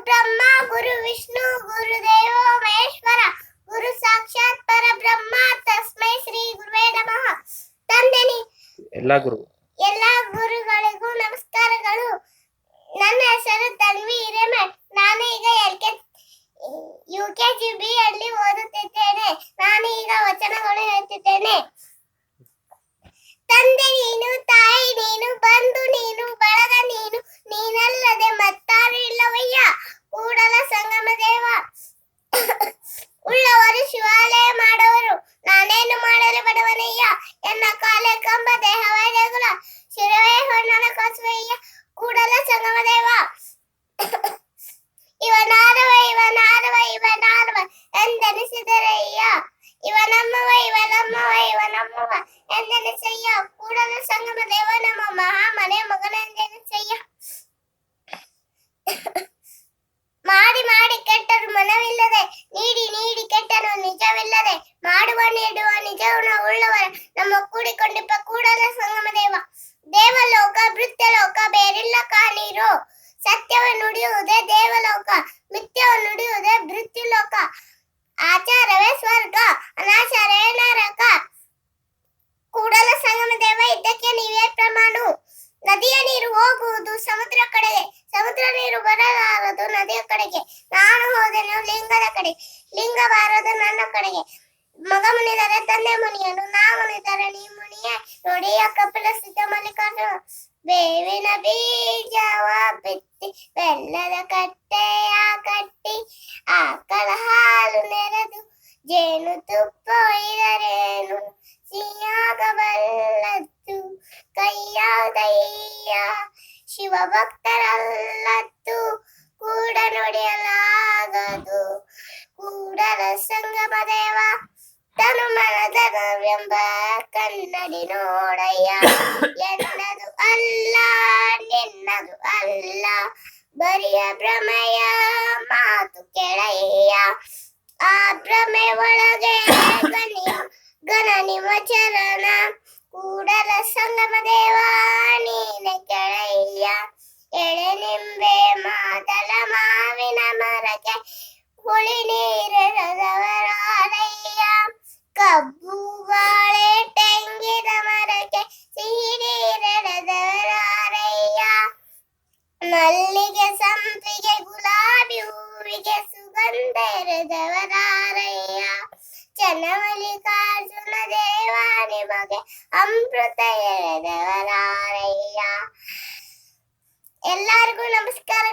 ಬ್ರಹ್ಮ ಗುರು ವಿಷ್ಣು ಗುರುದೇವೋ ಮಹೇಶ್ವರ ಗುರು ಸಾಕ್ಷಾತ್ ಪರಬ್ರಹ್ಮ ತಸ್ಮೈ ಶ್ರೀ ಗುರುವೇ ನಮಃ. ತಂದೆನಿ ಎಲ್ಲಾ ಗುರುಗಳಿಗೂ ನಮಸ್ಕಾರಗಳು. ನನ್ನ ಹೆಸರು ತನ್ವಿ ಹಿರೇಮಠ್. ನಾನು ಈಗ UKGB ಅಲ್ಲಿ ಓದುತ್ತಿದ್ದೇನೆ. ನಾನು ಈಗ ವಚನಗಳು ಹೇಳ್ತಿದ್ದೇನೆ. ತಂದೆ ನೀನು, ತಾಯಿ ನೀನು, ಬಂಧು ನೀನು, ಬಳಗ ನೀನು, ನೀನಲ್ಲದೆ ಮತ್ತಾರು ಇಲ್ಲವಯ್ಯ. ಕೂಡಲ ಸಂಗಮ ದೇವ. ಉಳ್ಳವರು ಶಿವಾಲಯ ಮಾಡುವರು, ನಾನೇನು ಮಾಡಲು ಬಡವನಯ್ಯ. ಎನ್ನ ಕಾಲೇ ಕಂಬ ದೇಹವೇ ದೇಗುಲ, ಶಿರವೇ ಹೊನ್ನನ ಕಸುವಯ್ಯ. ಕೂಡಲ ಸಂಗಮ ದೇವ. ಇವನಾರವ ಇವನಾರವ ಇವನಾರವ ಎಂದೆನಿಸಿದರಯ್ಯ. ಇವನಮ್ಮವ ಇವನಮ್ಮವ ಇವನಮ್ಮವ ಎಂದೆನಿಸಯ್ಯ. ಕೂಡಲ ಸಂಗಮ ದೇವ ನಮ್ಮ ಮಹಾಮನೆ ಮಗನೆಂದೆನಿಸಯ್ಯ. ಮಾಡಿ ಮಾಡಿ ಕೆಟ್ಟರು ಮನವಿಲ್ಲದೆ, ನೀಡಿ ನೀಡಿ ಕೆಟ್ಟನು ನಿಜವಿಲ್ಲದೆ, ಮಾಡುವ ನೀಡುವ ನಿಜಗುಣ ಉಳ್ಳವರ ನಮ್ಮ ಕೂಡಿಕೊಂಡಿಪ್ಪ ಕೂಡಲ ಸಂಗಮ ದೇವ. ದೇವಲೋಕ ಭೃತ್ಯಲೋಕ ಬೇರಿಲ್ಲ ಕಾಣೀರು. ಸತ್ಯವ ನುಡಿಯುವುದೇ ದೇವಲೋಕ, ಮಿಥ್ಯವ ನುಡಿಯುವುದೇ ಭೃತ್ಯಲೋಕ. ಆಚಾರವೇ ಸ್ವರ್ಗ, ಅನಾಚಾರವೇ ನರಕ. ಕೂಡಲ ಸಂಗಮ ದೇವ ಇದಕ್ಕೆ ನೀವೇ ಪ್ರಮಾಣ. ನದಿಯ ನೀರು ಹೋಗುವುದು ಸಮುದ್ರ ಕಡೆಗೆ, ಸಮುದ್ರ ನೀರು ಬರಲಾರದು ನದಿಯ ಕಡೆಗೆ. ನಾನು ಹೋದೆನು ಲಿಂಗದ ಕಡೆ, ಲಿಂಗ ಬಾರದು ನನ್ನ ಕಡೆಗೆ. ಮಗ ಮುನಿದರೆ ತಂದೆ ಮುನಿಯನು, ನಾ ಮುನಿದರೆ ನೀ ಮುನಿಯೇ. ನೋಡಿಯ ಕಪಿಲ ಸಿದ್ಧ ಮಲ್ಲಿಕಾರ್ಜುನ. ಬೇವಿನ ಬೀಜವ ಬಿತ್ತಿ ಬೆಲ್ಲದ ಕಟ್ಟೆಯ ಕಟ್ಟಿ, ಆಕಳ ಹಾಲು ನೆರೆದು ಜೇನು ತುಪ್ಪ ಒಯ್ದರೇನು ಸಿಹಿಯಾಗಬಲ್ಲದ್ದು ಕೈಯಾದಯ್ಯ. ಶಿವಭಕ್ತರಲ್ಲದ್ದು ಕೂಡ ನುಡಿಯಲಾಗದು. ಕೂಡಲ ಸಂಗಮ ದೇವ. ತನು ಮನದನವೆಂಬ ಕನ್ನಡಿ ನೋಡಯ್ಯ. ಎನ್ನದು ಅಲ್ಲ ನಿನ್ನದು ಅಲ್ಲ, ಬರಿಯ ಭ್ರಮೆಯ ಮಾತು ಕೆಳಯ್ಯ. ಆ ಭ್ರಮೆ ಒಳಗೆ ಗಣನಿವ ಚರಣ. ಕೂಡಲ ಸಂಗಮ ದೇವ ನೀನೆ ಕೆಳಯ್ಯ. ಎಳೆ ನಿಂಬೆ ಮಾದಲ ಮಾವಿನ ಮರಕ್ಕೆ ಹುಳಿ ನೀರಿರದವರಾರಯ್ಯ. ಕಬ್ಬು ಬಾಳೆ ತೆಂಗಿನ ಮರಕ್ಕೆ ಸಿಹಿ ನೀರಿರದವರಾರಯ್ಯ. ಮಲ್ಲಿಗೆ ಸಂಪಿಗೆ ಗುಲಾಬಿ ಹೂವಿಗೆ ಸುಗಂಧ ಎರೆದವರಾರಯ್ಯ. ಚನ್ನಮಲ್ಲಿಕಾರ್ಜುನ ದೇವ ನಿಮಗೆ ಅಮೃತ ಎರೆದವರಾರಯ್ಯ. ಎಲ್ಲರಿಗೂ ನಮಸ್ಕಾರ.